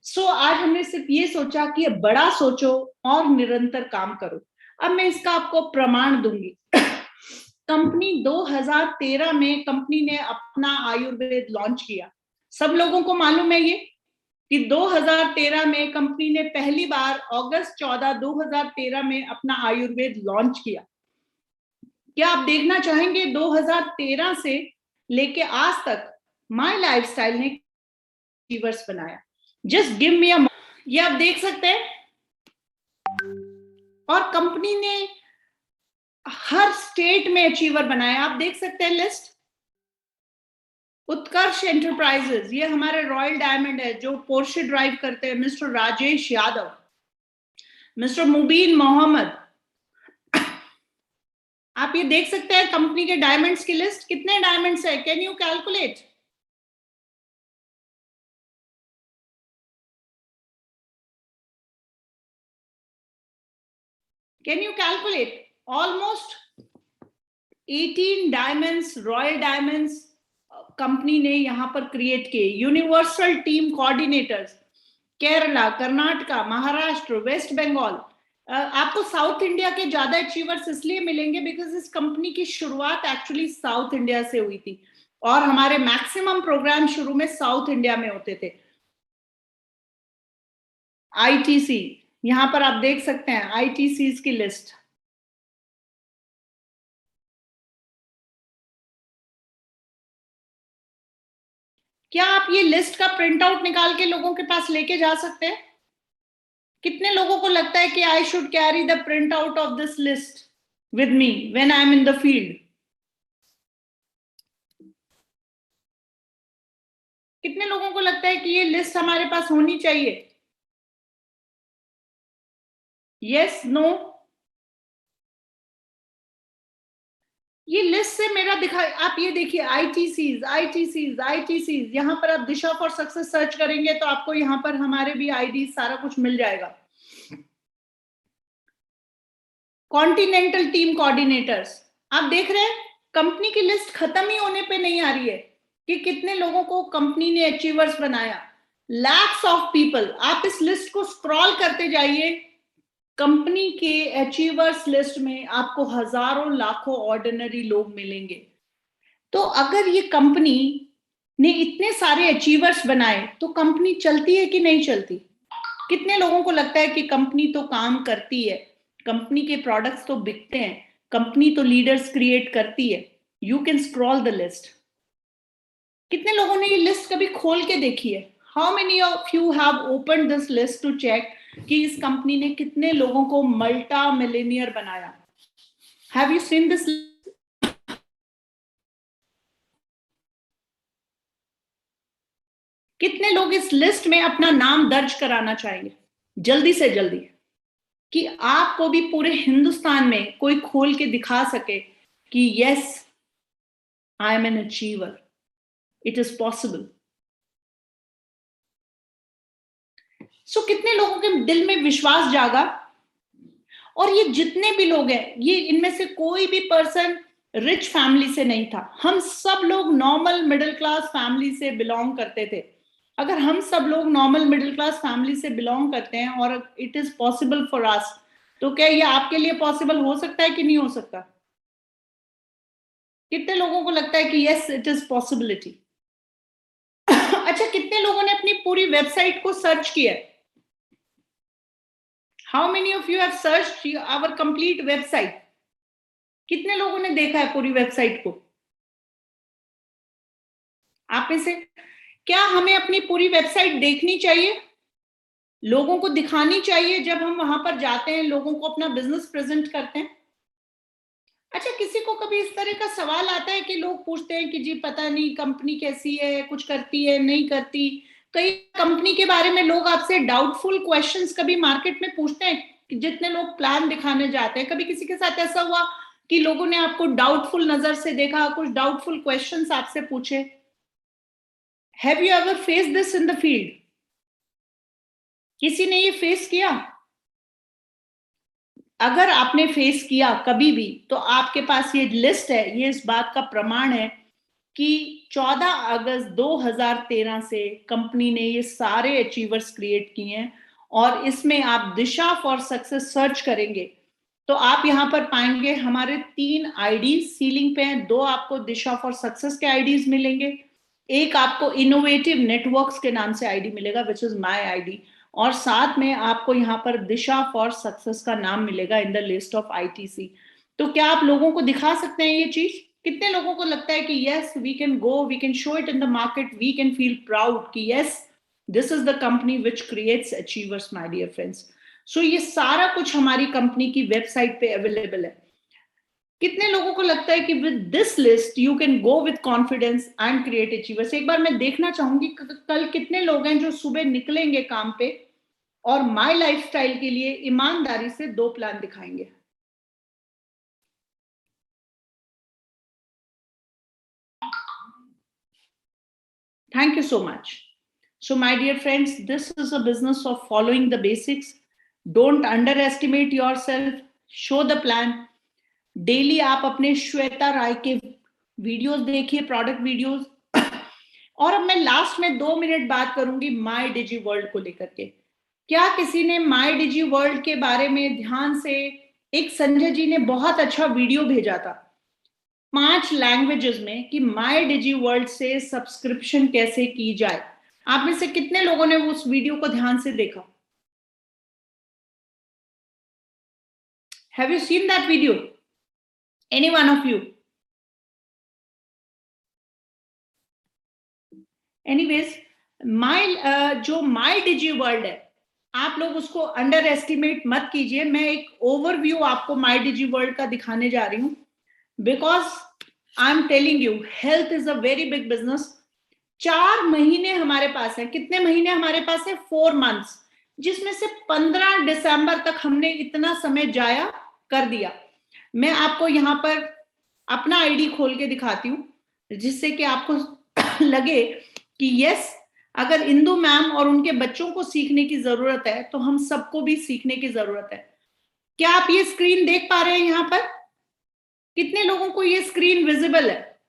So आज हमने सिर्फ ये सोचा कि बड़ा सोचो और निरंतर काम करो। अब मैं इसका आपको प्रमाण दूंगी। कंपनी 2013 में कंपनी ने अपना आयुर्वेद लॉन्च किया। सब लोगों को मालूम है ये कि 2013 में कंपनी ने पहली बार अगस्त 14, 2013 में अपना आयुर्वेद लॉन्च किया। क्या आप देखना चाहेंगे 2013 से लेके आज तक माय लाइफस्टाइल ने अचीवर्स बनाया? जस्ट गिव मी अ, ये आप देख सकते हैं। और कंपनी ने हर स्टेट में अचीवर बनाया, आप देख सकते हैं लिस्ट। उत्कर्ष एंटरप्राइजेस, ये हमारे रॉयल डायमंड है जो पोर्शे ड्राइव करते हैं, मिस्टर राजेश यादव, मिस्टर मुबीन मोहम्मद। आप ये देख सकते हैं कंपनी के डायमंड्स की लिस्ट। कितने डायमंड्स है? Can you calculate? Can you calculate? Almost 18 diamonds, royal diamonds company ने यहां पर क्रिएट किए। Universal team coordinators Kerala, Karnataka, Maharashtra, West Bengal, आपको साउथ इंडिया के ज्यादा अचीवर्स इसलिए मिलेंगे बिकॉज इस कंपनी की शुरुआत एक्चुअली साउथ इंडिया से हुई थी और हमारे मैक्सिमम प्रोग्राम शुरू में साउथ इंडिया में होते थे। आईटीसी, यहां पर आप देख सकते हैं आईटीसी की लिस्ट। क्या आप ये लिस्ट का प्रिंट आउट निकाल के लोगों के पास लेके जा सकते हैं? कितने लोगों को लगता है कि I should carry the print out of this list with me when I am in the field? कितने लोगों को लगता है कि ये लिस्ट हमारे पास होनी चाहिए? Yes, no? ये लिस्ट से मेरा दिखा, आप ये देखिए आईटीसीज आईटीसीज आईटीसीज, यहां पर आप दिशा फॉर सक्सेस सर्च करेंगे तो आपको यहां पर हमारे भी आईडी सारा कुछ मिल जाएगा। कॉन्टिनेंटल टीम कोऑर्डिनेटर्स, आप देख रहे हैं कंपनी की लिस्ट खत्म ही होने पे नहीं आ रही है कि कितने लोगों को कंपनी ने अचीवर्स बनाया। लैक्स ऑफ पीपल, आप इस लिस्ट को स्क्रॉल करते जाइए, कंपनी के अचीवर्स लिस्ट में आपको हजारों लाखों ऑर्डिनरी लोग मिलेंगे। तो अगर ये कंपनी ने इतने सारे अचीवर्स बनाए तो कंपनी चलती है कि नहीं चलती? कितने लोगों को लगता है कि कंपनी तो काम करती है, कंपनी के प्रोडक्ट्स तो बिकते हैं, कंपनी तो लीडर्स क्रिएट करती है? You can scroll the list. कितने लोगों ने ये लिस्ट कभी खोल के देखी है? How many of you have open this list to check कि इस कंपनी ने कितने लोगों को मल्टा मिलियनियर बनाया? Have you seen this? कितने लोग इस लिस्ट में अपना नाम दर्ज कराना चाहेंगे जल्दी से जल्दी, कि आपको भी पूरे हिंदुस्तान में कोई खोल के दिखा सके कि yes, I am an achiever, it is possible. So कितने लोगों के दिल में विश्वास जागा? और ये जितने भी लोग हैं, ये इनमें से कोई भी पर्सन रिच फैमिली से नहीं था, हम सब लोग नॉर्मल मिडिल क्लास फैमिली से बिलोंग करते थे। अगर हम सब लोग नॉर्मल मिडिल क्लास फैमिली से बिलोंग करते हैं और it is possible for us, तो क्या ये आपके लिए पॉसिबल हो सकता है कि नहीं हो सकता? कितने लोगों को लगता है कि यस, इट इज पॉसिबिलिटी? अच्छा, कितने लोगों ने अपनी पूरी वेबसाइट को सर्च किया? How many of you have searched our complete website? कितने लोगों ने देखा है पूरी वेबसाइट को? आप में से क्या हमें अपनी पूरी वेबसाइट देखनी चाहिए, लोगों को दिखानी चाहिए जब हम वहां पर जाते हैं, लोगों को अपना बिजनेस प्रेजेंट करते हैं? अच्छा, किसी को कभी इस तरह का सवाल आता है कि लोग पूछते हैं कि जी पता नहीं कंपनी कैसी है, कुछ करती है नहीं करती? कई कंपनी के बारे में लोग आपसे डाउटफुल क्वेश्चंस कभी मार्केट में पूछते हैं कि जितने लोग प्लान दिखाने जाते हैं, कभी किसी के साथ ऐसा हुआ कि लोगों ने आपको डाउटफुल नजर से देखा, कुछ डाउटफुल क्वेश्चंस आपसे पूछे? Have you ever face this in the field? किसी ने ये फेस किया? अगर आपने फेस किया कभी भी, तो आपके पास ये लिस्ट है, ये इस बात का प्रमाण है कि 14 अगस्त 2013 से कंपनी ने ये सारे अचीवर्स क्रिएट किए हैं। और इसमें आप दिशा फॉर सक्सेस सर्च करेंगे तो आप यहां पर पाएंगे हमारे 3 आईडी सीलिंग पे हैं। 2 आपको दिशा फॉर सक्सेस के आईडीज मिलेंगे, एक आपको इनोवेटिव नेटवर्क्स के नाम से आईडी मिलेगा विच इज माय आईडी, और साथ में आपको यहाँ पर दिशा फॉर सक्सेस का नाम मिलेगा in the list of ITC. तो क्या आप लोगों को दिखा सकते हैं ये चीज? कितने लोगों को लगता है कि yes, we can go, we can show it in the market, we can feel proud कि yes, this is the company which creates achievers, my dear friends. So ये सारा कुछ हमारी कंपनी की वेबसाइट पे अवेलेबल है। कितने लोगों को लगता है कि with this list you can go with confidence and create achievers? एक बार मैं देखना चाहूंगी कल कितने लोग हैं जो सुबह निकलेंगे काम पे और माय लाइफस्टाइल के लिए ईमानदारी से 2 प्लान दिखाएंगे। Thank you so much. So my dear friends, this is a business of following the basics. Don't underestimate yourself. Show the plan. Daily आप अपने श्वेता राय के वीडियोस देखिए, प्रोडक्ट वीडियोस। और अब मैं लास्ट में 2 मिनट बात करूंगी माय डिजी वर्ल्ड को लेकर के। क्या किसी ने माई डिजी वर्ल्ड के बारे में ध्यान से, एक संजय जी ने बहुत अच्छा वीडियो भेजा था 5 लैंग्वेजेस में कि माई डिजी वर्ल्ड से सब्सक्रिप्शन कैसे की जाए। आप में से कितने लोगों ने उस वीडियो को ध्यान से देखा? Have you seen that video? Any one of you? Anyways, जो माई डिजी वर्ल्ड है, आप लोग उसको अंडर एस्टिमेट मत कीजिए। मैं एक ओवरव्यू आपको माई डिजी वर्ल्ड का दिखाने जा रही हूं, because I am telling you health is a very big business. 4 महीने हमारे पास है। कितने महीने हमारे पास है? 4 मंथ्स, जिसमें से 15 दिसंबर तक हमने इतना समय जाया कर दिया। मैं आपको यहाँ पर अपना आईडी खोल के दिखाती हूँ, जिससे कि आपको लगे कि यस, अगर इंदु मैम और उनके बच्चों को सीखने की जरूरत है तो हम सबको भी सीखने की जरूरत है। क्या आप ये स्क्रीन देख पा रहे हैं? यहाँ पर कितने लोगों को ये स्क्रीन विजिबल है?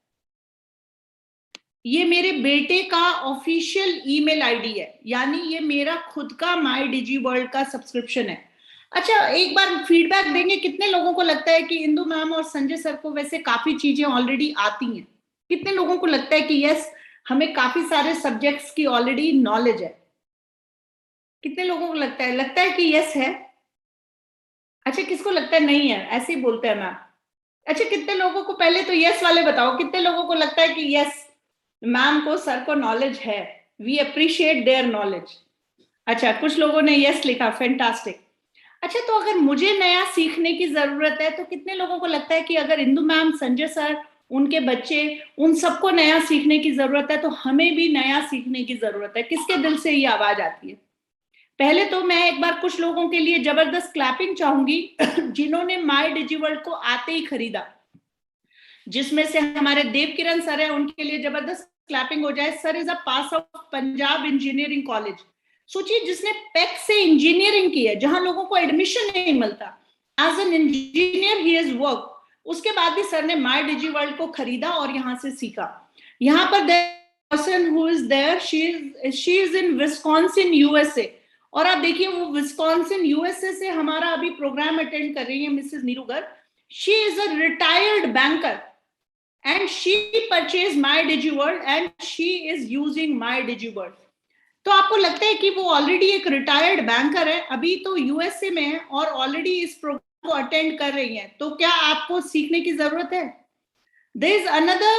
ये मेरे बेटे का ऑफिशियल ईमेल आईडी है, यानी ये मेरा खुद का माई डिजी वर्ल्ड का सब्सक्रिप्शन है। अच्छा, एक बार फीडबैक देंगे, कितने लोगों को लगता है कि इंदु मैम और संजय सर को वैसे काफी चीजें ऑलरेडी आती हैं? कितने लोगों को लगता है कि यस, हमें काफी सारे सब्जेक्ट्स की ऑलरेडी नॉलेज है? कितने लोगों को लगता है कि यस है? अच्छा, किसको लगता है नहीं है? ऐसे ही बोलते हैं मैम। अच्छा, कितने लोगों को, पहले तो यस वाले बताओ, कितने लोगों को लगता है कि यस, मैम को, सर को नॉलेज है? We appreciate their knowledge. अच्छा, कुछ लोगों ने यस लिखा, फैंटास्टिक। अच्छा, तो अगर मुझे नया सीखने की जरूरत है तो कितने लोगों को लगता है कि अगर इंदु मैम, संजय सर, उनके बच्चे, उन सबको नया सीखने की जरूरत है तो हमें भी नया सीखने की जरूरत है? किसके दिल से ये आवाज आती है? पहले तो मैं एक बार कुछ लोगों के लिए जबरदस्त क्लैपिंग चाहूंगी जिन्होंने माई डिजी वर्ल्ड को आते ही खरीदा, जिसमें से हमारे देव किरण सर है, उनके लिए जबरदस्त क्लैपिंग हो जाए। Sir is a pass of Punjab engineering college. सोचिए, जिसने पैक से इंजीनियरिंग की है, जहां लोगों को एडमिशन नहीं मिलता, as an engineer he has work. उसके बाद भी सर ने माई डिजी वर्ल्ड को खरीदा और यहां से सीखा। यहाँ पर person who is there, she is in Wisconsin USA, और आप देखिए वो विस्कॉन्सिन यूएसए से हमारा अभी प्रोग्राम अटेंड कर रही है Mrs Neerugar. She is a retired banker and she purchased my digi world and she is using my digi world। तो आपको लगता है कि वो ऑलरेडी एक रिटायर्ड बैंकर है, अभी तो यूएसए में है और ऑलरेडी इस प्रोग्राम को अटेंड कर रही है, तो क्या आपको सीखने की जरूरत है? There is another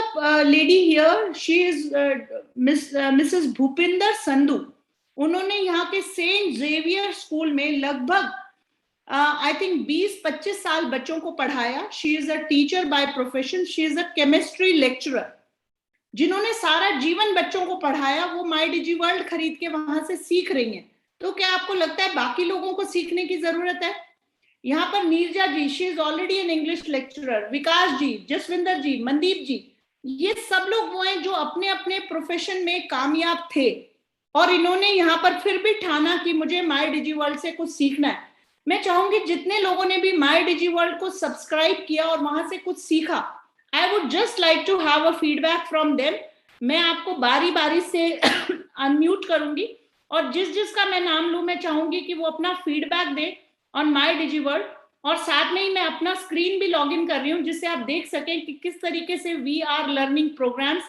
lady here, she is Mrs. Bhupinder Sandhu. उन्होंने यहाँ के सेंट जेवियर स्कूल में लगभग आई थिंक 20-25 साल बच्चों को पढ़ाया। She is a teacher by profession, she is a chemistry lecturer. जिन्होंने सारा जीवन बच्चों को पढ़ाया, वो माई डिजी वर्ल्ड खरीद के वहां से सीख रही हैं। तो क्या आपको लगता है बाकी लोगों को सीखने की जरूरत है? यहाँ पर Neerja ji, she is already an English lecturer. Vikas ji, Jaswinder ji, Mandeep ji, ये सब लोग वो हैं जो अपने अपने प्रोफेशन में कामयाब थे और इन्होंने यहाँ पर फिर भी ठाना कि मुझे माई डिजी वर्ल्ड से कुछ सीखना है। मैं चाहूंगी जितने लोगों ने भी माई डिजी वर्ल्ड को सब्सक्राइब किया और वहां से कुछ सीखा, I would just like to have a feedback from them. मैं आपको बारी बारी से अनम्यूट करूंगी और जिस जिसका मैं नाम लूं, मैं चाहूंगी कि वो अपना फीडबैक दे ऑन माई डिजी वर्ल्ड। और साथ में ही मैं अपना स्क्रीन भी लॉग इन कर रही हूँ, जिससे आप देख सकें कि किस तरीके से we are learning programmes,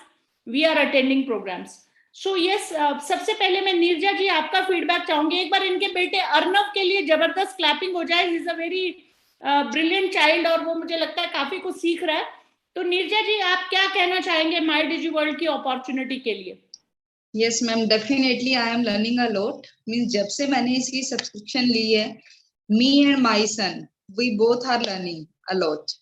we are attending programmes. So yes, सबसे पहले मैं नीरजा जी आपका फीडबैक चाहूंगी। एक बार इनके बेटे अर्नव के लिए जबरदस्त क्लैपिंग हो जाए। He is a very brilliant child और वो मुझे लगता है काफी कुछ सीख रहा है। तो नीरजा जी, आप क्या कहना चाहेंगे माई डिजी वर्ल्ड की अपॉर्चुनिटी के लिए? Yes ma'am, definitely I am learning a lot. Means जब से मैंने इसकी सब्सक्रिप्शन ली है, me and my son, we both are learning a lot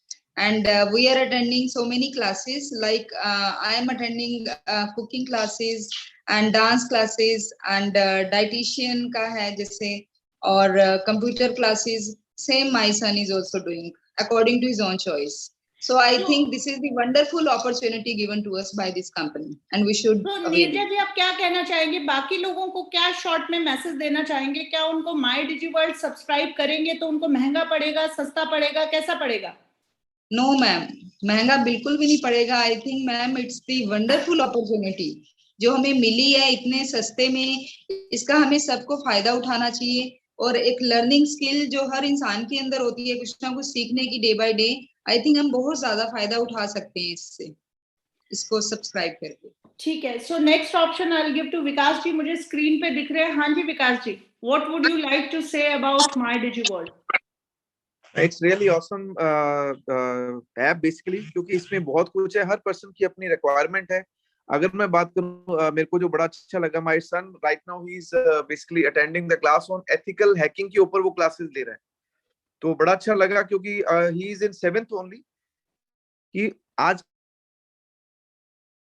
and we are attending so many classes, like I am attending cooking classes and dance classes and dietitian ka hai jaise, or computer classes. Same my son is also doing according to his own choice. So I think this is the wonderful opportunity given to us by this company and we should Neerja ji, आप क्या कहना चाहेंगे? बाकी लोगों को क्या शॉर्ट में मैसेज देना चाहेंगे? क्या उनको माई डिजी वर्ल्ड सब्सक्राइब करेंगे तो उनको महंगा पड़ेगा, सस्ता पड़ेगा, कैसा पड़ेगा? No ma'am, महंगा बिल्कुल भी नहीं पड़ेगा। I think ma'am, it's the wonderful opportunity जो हमें मिली है इतने सस्ते में, इसका हमें सबको फायदा उठाना चाहिए। और एक लर्निंग स्किल जो हर इंसान के अंदर होती है, कुछ ना कुछ सीखने की day by day, I think हम बहुत ज्यादा फायदा उठा सकते हैं इससे, इसको सब्सक्राइब करके। ठीक है, so next option I will give to Vikas ji. मुझे स्क्रीन पे दिख रहे हैं। हाँ जी Vikas ji, what would you like to say about my DigiWorld? It's really awesome app basically, क्योंकि इसमें बहुत कुछ है, हर पर्सन की अपनी रिक्वायरमेंट है। अगर मैं बात करूं, मेरे को जो बड़ा अच्छा लगा, my son right now he is basically attending the class on ethical hacking के ऊपर वो क्लासेस ले रहा है। तो बड़ा अच्छा लगा, क्योंकि he is in 7th only. कि आज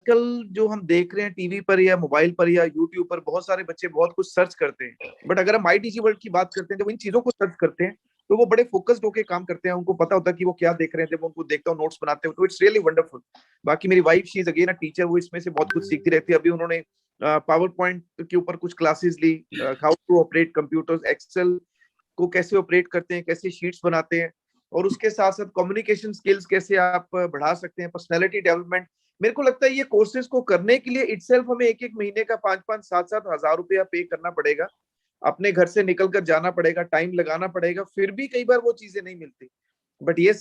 कल जो हम देख रहे हैं टीवी पर या मोबाइल पर या यूट्यूब पर, बहुत सारे बच्चे बहुत कुछ सर्च करते हैं, बट अगर हम माई डिजी वर्ल्ड की बात करते हैं, जब इन चीजों को सर्च करते हैं तो वो बड़े फोकस्ड होकर काम करते हैं, उनको पता होता है कि वो क्या देख रहे हैं। जब उनको देखता हूँ नोट्स बनाते हैं, तो इट्स रियली वंडरफुल। बाकी मेरी wife, she is again a teacher, वो इसमें से बहुत कुछ सीखती रहती है। अभी उन्होंने पावर पॉइंट के ऊपर कुछ क्लासेस ली, how to operate computers, excel को कैसे ऑपरेट करते हैं, कैसे शीट्स बनाते हैं, और उसके साथ साथ कम्युनिकेशन स्किल्स कैसे आप बढ़ा सकते हैं, पर्सनैलिटी डेवलपमेंट। मेरे को लगता है ये कोर्सेज को करने के लिए इटसेल्फ हमें एक महीने का 5-5, 7-7 हजार रुपया पे करना पड़ेगा, अपने घर से निकल कर जाना पड़ेगा, टाइम लगाना पड़ेगा, फिर भी कई बार वो चीजें नहीं मिलती। बट ये